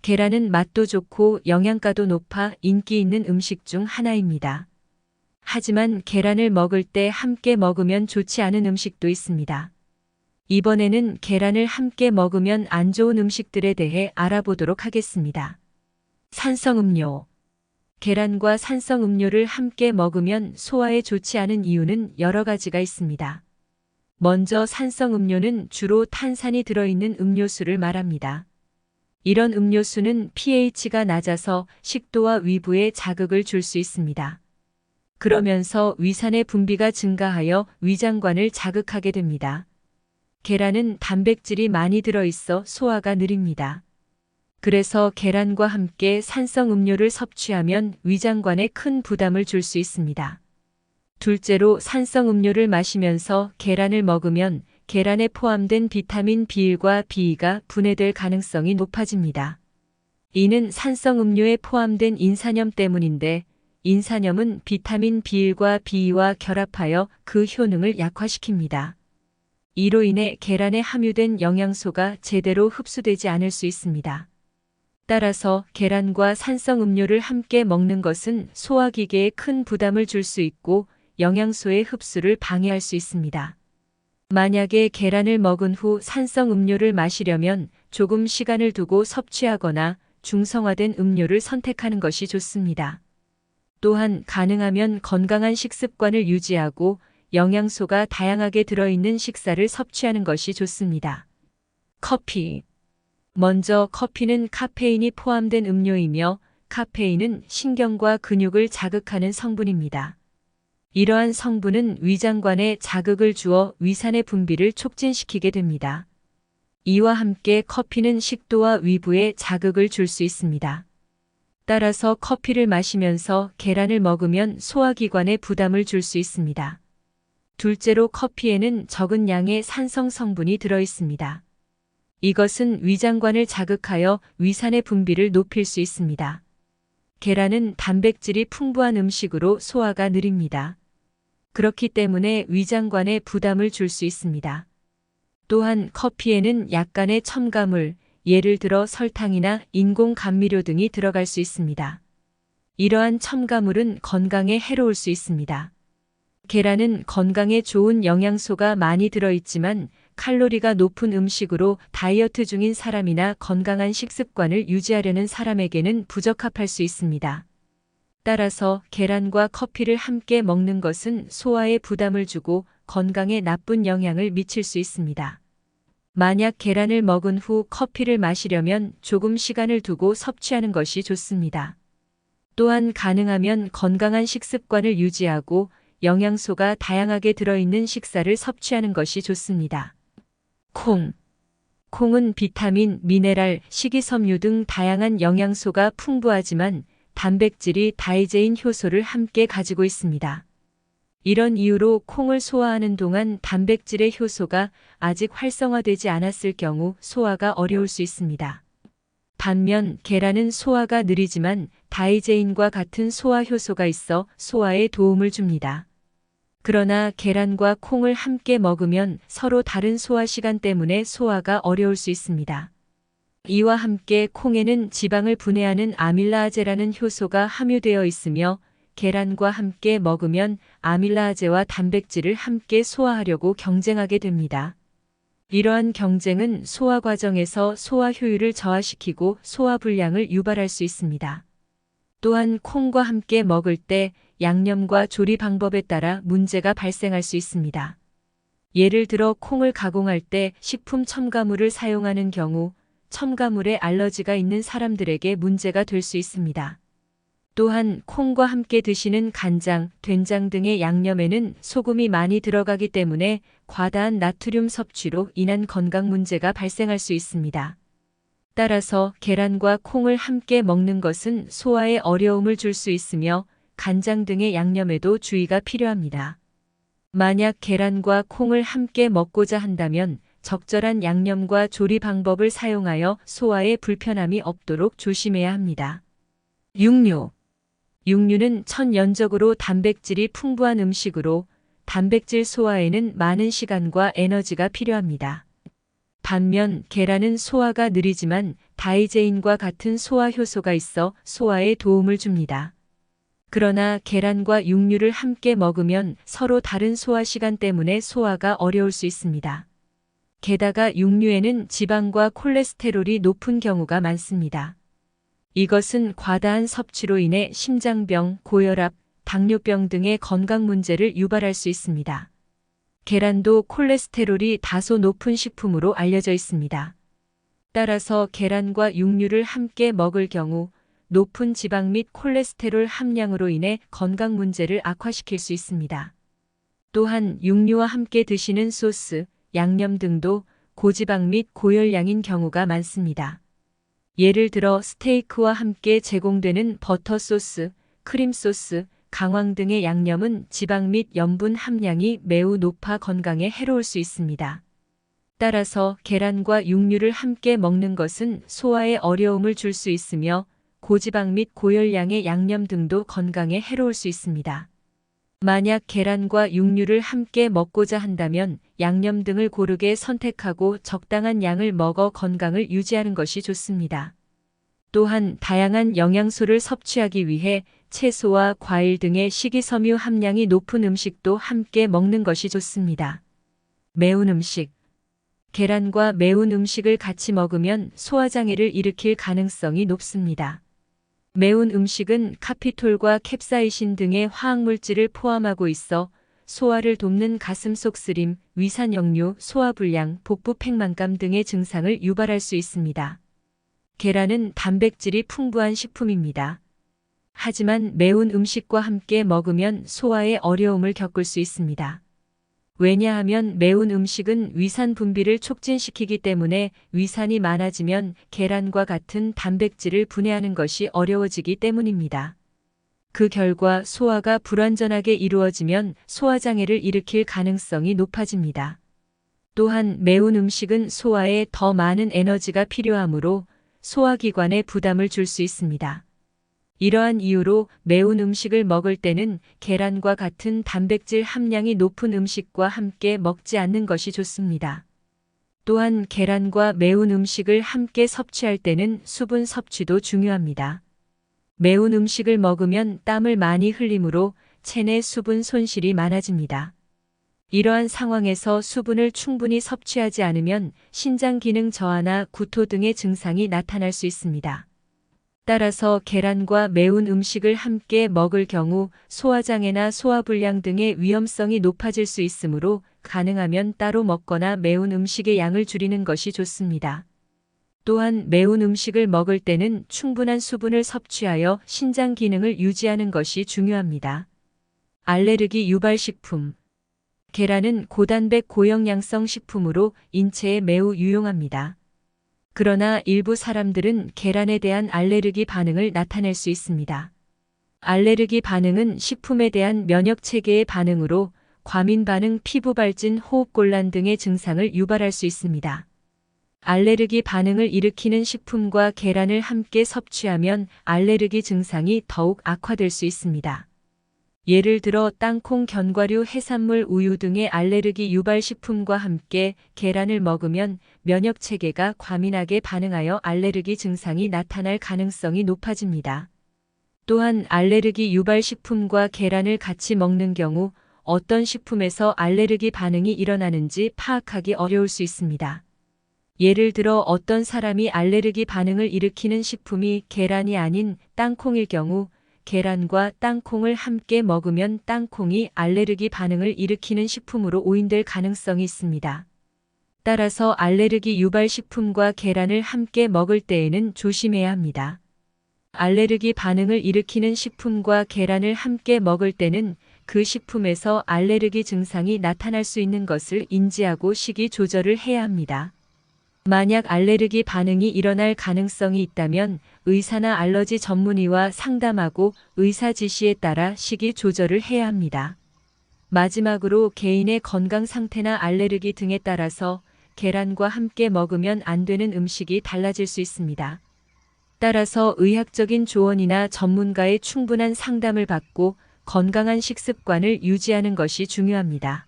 계란은 맛도 좋고 영양가도 높아 인기 있는 음식 중 하나입니다. 하지만 계란을 먹을 때 함께 먹으면 좋지 않은 음식도 있습니다. 이번에는 계란을 함께 먹으면 안 좋은 음식들에 대해 알아보도록 하겠습니다. 산성음료. 계란과 산성음료를 함께 먹으면 소화에 좋지 않은 이유는 여러 가지가 있습니다. 먼저 산성음료는 주로 탄산이 들어있는 음료수를 말합니다. 이런 음료수는 pH가 낮아서 식도와 위부에 자극을 줄 수 있습니다. 그러면서 위산의 분비가 증가하여 위장관을 자극하게 됩니다. 계란은 단백질이 많이 들어있어 소화가 느립니다. 그래서 계란과 함께 산성 음료를 섭취하면 위장관에 큰 부담을 줄 수 있습니다. 둘째로 산성 음료를 마시면서 계란을 먹으면 계란에 포함된 비타민 B1과 B2가 분해될 가능성이 높아집니다. 이는 산성 음료에 포함된 인산염 때문인데 인산염은 비타민 B1과 B2와 결합하여 그 효능을 약화시킵니다. 이로 인해 계란에 함유된 영양소가 제대로 흡수되지 않을 수 있습니다. 따라서 계란과 산성 음료를 함께 먹는 것은 소화기계에 큰 부담을 줄 수 있고 영양소의 흡수를 방해할 수 있습니다. 만약에 계란을 먹은 후 산성 음료를 마시려면 조금 시간을 두고 섭취하거나 중성화된 음료를 선택하는 것이 좋습니다. 또한 가능하면 건강한 식습관을 유지하고 영양소가 다양하게 들어있는 식사를 섭취하는 것이 좋습니다. 커피. 먼저 커피는 카페인이 포함된 음료이며 카페인은 신경과 근육을 자극하는 성분입니다. 이러한 성분은 위장관에 자극을 주어 위산의 분비를 촉진시키게 됩니다. 이와 함께 커피는 식도와 위부에 자극을 줄 수 있습니다. 따라서 커피를 마시면서 계란을 먹으면 소화기관에 부담을 줄 수 있습니다. 둘째로 커피에는 적은 양의 산성 성분이 들어 있습니다. 이것은 위장관을 자극하여 위산의 분비를 높일 수 있습니다. 계란은 단백질이 풍부한 음식으로 소화가 느립니다. 그렇기 때문에 위장관에 부담을 줄 수 있습니다. 또한 커피에는 약간의 첨가물, 예를 들어 설탕이나 인공 감미료 등이 들어갈 수 있습니다. 이러한 첨가물은 건강에 해로울 수 있습니다. 계란은 건강에 좋은 영양소가 많이 들어있지만 칼로리가 높은 음식으로 다이어트 중인 사람이나 건강한 식습관을 유지하려는 사람에게는 부적합할 수 있습니다. 따라서 계란과 커피를 함께 먹는 것은 소화에 부담을 주고 건강에 나쁜 영향을 미칠 수 있습니다. 만약 계란을 먹은 후 커피를 마시려면 조금 시간을 두고 섭취하는 것이 좋습니다. 또한 가능하면 건강한 식습관을 유지하고 영양소가 다양하게 들어있는 식사를 섭취하는 것이 좋습니다. 콩. 콩은 비타민, 미네랄, 식이섬유 등 다양한 영양소가 풍부하지만 단백질이 다이제인 효소를 함께 가지고 있습니다. 이런 이유로 콩을 소화하는 동안 단백질의 효소가 아직 활성화되지 않았을 경우 소화가 어려울 수 있습니다. 반면 계란은 소화가 느리지만 다이제인과 같은 소화 효소가 있어 소화에 도움을 줍니다. 그러나 계란과 콩을 함께 먹으면 서로 다른 소화 시간 때문에 소화가 어려울 수 있습니다. 이와 함께 콩에는 지방을 분해하는 아밀라아제라는 효소가 함유되어 있으며 계란과 함께 먹으면 아밀라아제와 단백질을 함께 소화하려고 경쟁하게 됩니다. 이러한 경쟁은 소화 과정에서 소화 효율을 저하시키고 소화 불량을 유발할 수 있습니다. 또한 콩과 함께 먹을 때 양념과 조리 방법에 따라 문제가 발생할 수 있습니다. 예를 들어 콩을 가공할 때 식품 첨가물을 사용하는 경우 첨가물에 알러지가 있는 사람들에게 문제가 될 수 있습니다. 또한 콩과 함께 드시는 간장, 된장 등의 양념에는 소금이 많이 들어가기 때문에 과다한 나트륨 섭취로 인한 건강 문제가 발생할 수 있습니다. 따라서 계란과 콩을 함께 먹는 것은 소화에 어려움을 줄 수 있으며 간장 등의 양념에도 주의가 필요합니다. 만약 계란과 콩을 함께 먹고자 한다면 적절한 양념과 조리 방법을 사용하여 소화에 불편함이 없도록 조심해야 합니다. 육류. 육류는 천연적으로 단백질이 풍부한 음식으로 단백질 소화에는 많은 시간과 에너지가 필요합니다. 반면 계란은 소화가 느리지만 다이제인과 같은 소화 효소가 있어 소화에 도움을 줍니다. 그러나 계란과 육류를 함께 먹으면 서로 다른 소화 시간 때문에 소화가 어려울 수 있습니다. 게다가 육류에는 지방과 콜레스테롤이 높은 경우가 많습니다. 이것은 과다한 섭취로 인해 심장병, 고혈압, 당뇨병 등의 건강 문제를 유발할 수 있습니다. 계란도 콜레스테롤이 다소 높은 식품으로 알려져 있습니다. 따라서 계란과 육류를 함께 먹을 경우 높은 지방 및 콜레스테롤 함량으로 인해 건강 문제를 악화시킬 수 있습니다. 또한 육류와 함께 드시는 소스, 양념 등도 고지방 및 고열량인 경우가 많습니다. 예를 들어 스테이크와 함께 제공되는 버터 소스, 크림 소스, 강황 등의 양념은 지방 및 염분 함량이 매우 높아 건강에 해로울 수 있습니다. 따라서 계란과 육류를 함께 먹는 것은 소화에 어려움을 줄 수 있으며 고지방 및 고열량의 양념 등도 건강에 해로울 수 있습니다. 만약 계란과 육류를 함께 먹고자 한다면 양념 등을 고르게 선택하고 적당한 양을 먹어 건강을 유지하는 것이 좋습니다. 또한 다양한 영양소를 섭취하기 위해 채소와 과일 등의 식이섬유 함량이 높은 음식도 함께 먹는 것이 좋습니다. 매운 음식. 계란과 매운 음식을 같이 먹으면 소화장애를 일으킬 가능성이 높습니다. 매운 음식은 카피톨과 캡사이신 등의 화학물질을 포함하고 있어 소화를 돕는 가슴속 쓰림, 위산역류, 소화불량, 복부 팽만감 등의 증상을 유발할 수 있습니다. 계란은 단백질이 풍부한 식품입니다. 하지만 매운 음식과 함께 먹으면 소화에 어려움을 겪을 수 있습니다. 왜냐하면 매운 음식은 위산 분비를 촉진시키기 때문에 위산이 많아지면 계란과 같은 단백질을 분해하는 것이 어려워지기 때문입니다. 그 결과 소화가 불완전하게 이루어지면 소화장애를 일으킬 가능성이 높아집니다. 또한 매운 음식은 소화에 더 많은 에너지가 필요하므로 소화기관에 부담을 줄 수 있습니다. 이러한 이유로 매운 음식을 먹을 때는 계란과 같은 단백질 함량이 높은 음식과 함께 먹지 않는 것이 좋습니다. 또한 계란과 매운 음식을 함께 섭취할 때는 수분 섭취도 중요합니다. 매운 음식을 먹으면 땀을 많이 흘리므로 체내 수분 손실이 많아집니다. 이러한 상황에서 수분을 충분히 섭취하지 않으면 신장 기능 저하나 구토 등의 증상이 나타날 수 있습니다. 따라서 계란과 매운 음식을 함께 먹을 경우 소화장애나 소화불량 등의 위험성이 높아질 수 있으므로 가능하면 따로 먹거나 매운 음식의 양을 줄이는 것이 좋습니다. 또한 매운 음식을 먹을 때는 충분한 수분을 섭취하여 신장 기능을 유지하는 것이 중요합니다. 알레르기 유발식품. 계란은 고단백 고영양성 식품으로 인체에 매우 유용합니다. 그러나 일부 사람들은 계란에 대한 알레르기 반응을 나타낼 수 있습니다. 알레르기 반응은 식품에 대한 면역 체계의 반응으로 과민 반응, 피부 발진, 호흡곤란 등의 증상을 유발할 수 있습니다. 알레르기 반응을 일으키는 식품과 계란을 함께 섭취하면 알레르기 증상이 더욱 악화될 수 있습니다. 예를 들어 땅콩, 견과류, 해산물, 우유 등의 알레르기 유발 식품과 함께 계란을 먹으면 면역 체계가 과민하게 반응하여 알레르기 증상이 나타날 가능성이 높아집니다. 또한 알레르기 유발 식품과 계란을 같이 먹는 경우 어떤 식품에서 알레르기 반응이 일어나는지 파악하기 어려울 수 있습니다. 예를 들어 어떤 사람이 알레르기 반응을 일으키는 식품이 계란이 아닌 땅콩일 경우 계란과 땅콩을 함께 먹으면 땅콩이 알레르기 반응을 일으키는 식품으로 오인될 가능성이 있습니다. 따라서 알레르기 유발 식품과 계란을 함께 먹을 때에는 조심해야 합니다. 알레르기 반응을 일으키는 식품과 계란을 함께 먹을 때는 그 식품에서 알레르기 증상이 나타날 수 있는 것을 인지하고 식이 조절을 해야 합니다. 만약 알레르기 반응이 일어날 가능성이 있다면 의사나 알러지 전문의와 상담하고 의사 지시에 따라 식이 조절을 해야 합니다. 마지막으로 개인의 건강 상태나 알레르기 등에 따라서 계란과 함께 먹으면 안 되는 음식이 달라질 수 있습니다. 따라서 의학적인 조언이나 전문가의 충분한 상담을 받고 건강한 식습관을 유지하는 것이 중요합니다.